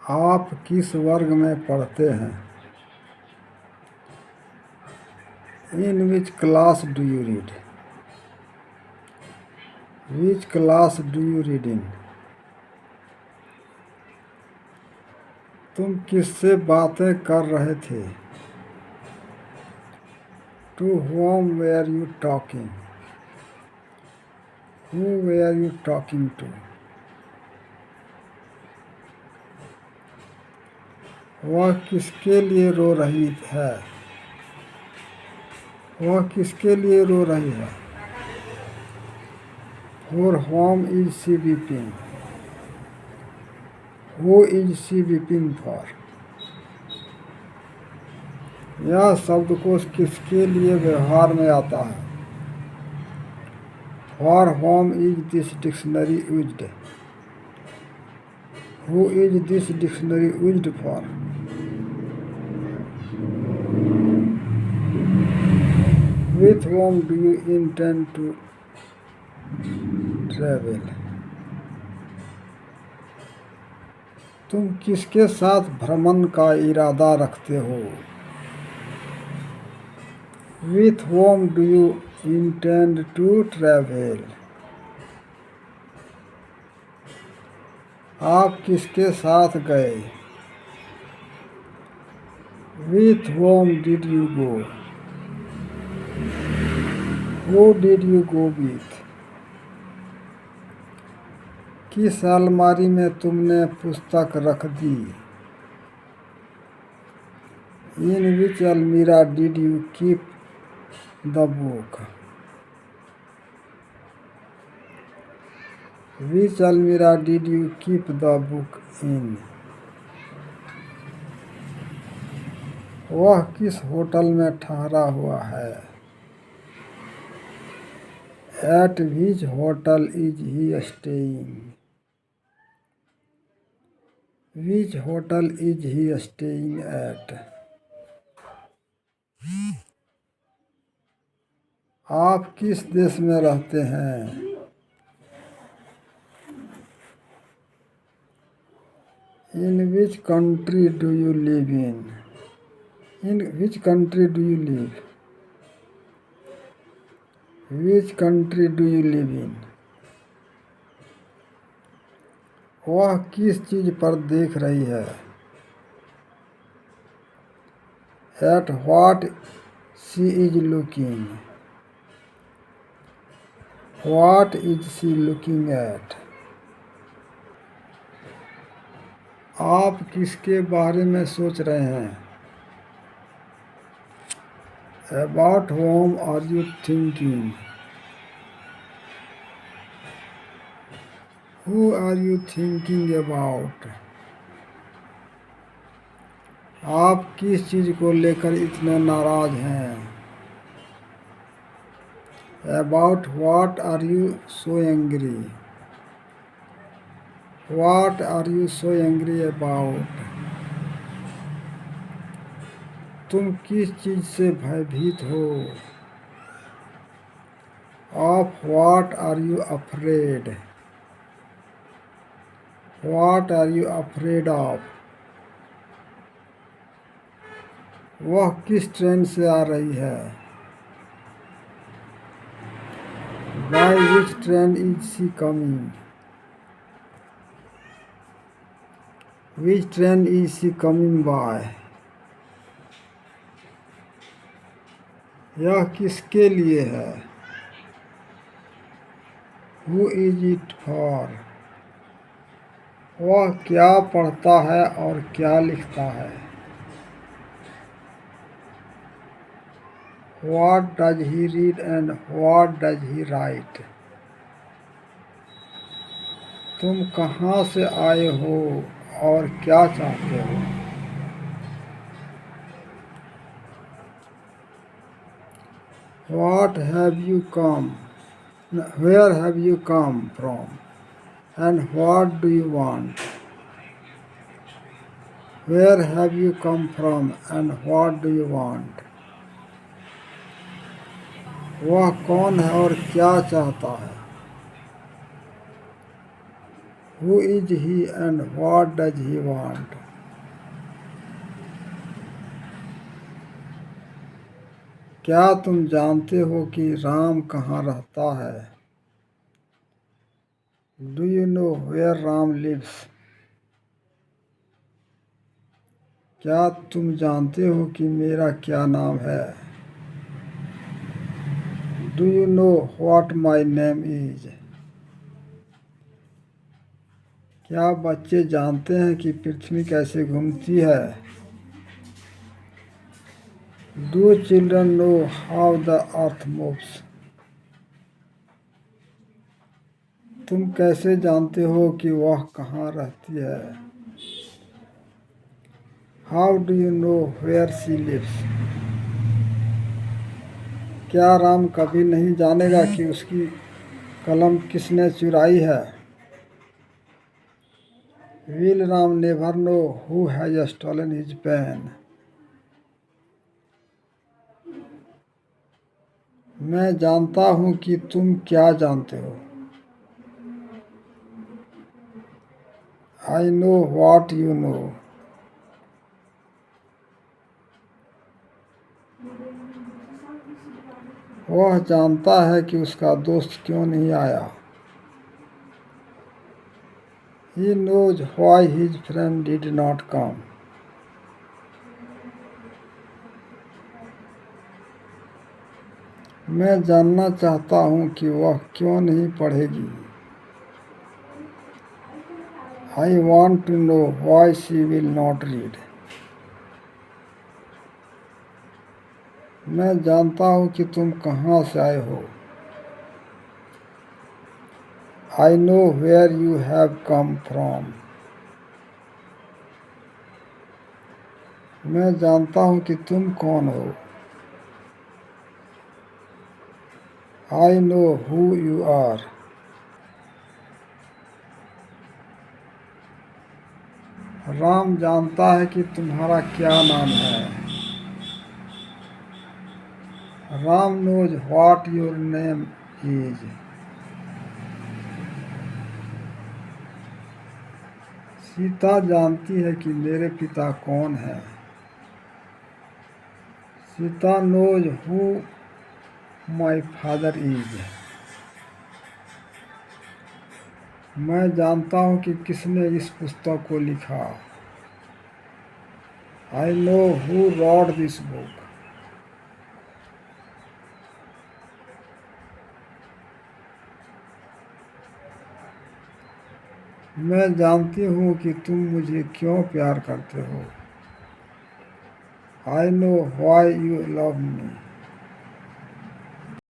आप किस वर्ग में पढ़ते हैं? In which class do you read? Which class do you read in? तुम किससे बातें कर रहे थे? To whom were you talking? Who were you talking to? वह किसके लिए रो रही है? वह किसके लिए रो रही है? For whom is she weeping? Who is she weeping for? यह शब्दकोश किसके लिए व्यवहार में आता है? For whom is this dictionary used? Who is this dictionary used for? With whom do you intend to travel? तुम किसके साथ भ्रमण का इरादा रखते हो? With whom do you intend to travel? आप किसके साथ गए? With whom did you go? Who did you go with? किस अलमारी में तुमने पुस्तक रख दी? In which almirah did you keep the book? Which almirah did you keep the book in? वह किस होटल में ठहरा हुआ है? At which hotel is he staying? Which hotel is he staying at? आप किस देश में रहते हैं? In which country do you live in? In which country do you live? Which country do you live in? वह किस चीज पर देख रही है? At what she is looking? What is she looking at? आप किसके बारे में सोच रहे हैं? About whom are you thinking? Who are you thinking about? आप किस चीज को लेकर इतने नाराज हैं? About what are you so angry? What are you so angry about? तुम किस चीज से भयभीत हो? Of what are you afraid? What are you afraid of? वह किस ट्रेन से आ रही है? By which train is she coming? Which train is she coming by? यह किसके लिए है? Who is it for? वह क्या पढ़ता है और क्या लिखता है? What does he read and what does he write? तुम कहाँ से आए हो और क्या चाहते हो? What have you come? Where have you come from? And what do you want? Where have you come from and what do you want? वह कौन है और क्या चाहता है? Who is he and what does he want? क्या तुम जानते हो कि राम कहाँ रहता है? Do you know where Ram lives? क्या तुम जानते हो कि मेरा क्या नाम है? Do you know what my name is? क्या बच्चे जानते हैं कि पृथ्वी कैसे घूमती है? Do children know how the earth moves? तुम कैसे जानते हो कि वह कहाँ रहती है? How do you know where she lives? क्या राम कभी नहीं जानेगा कि उसकी कलम किसने चुराई है? Will Ram never know who has stolen his pen? मैं जानता हूँ कि तुम क्या जानते हो। I know what you know. वह जानता है कि उसका दोस्त क्यों नहीं आया। He knows why his friend did not come. मैं जानना चाहता हूँ कि वह क्यों नहीं पढ़ेगी। I want to know why she will not read. मैं जानता हूँ कि तुम कहाँ से आए हो। I know where you have come from. मैं जानता हूँ कि तुम कौन हो। I know who you are. Ram जानता है कि तुम्हारा क्या नाम है। Ram knows what your name is. Sita जानती है कि मेरे पिता कौन है। Sita knows who my father is. मैं जानता हूँ कि किसने इस पुस्तक को लिखा। I know who wrote this book. मैं जानती हूँ कि तुम मुझे क्यों प्यार करते हो। I know why you love me.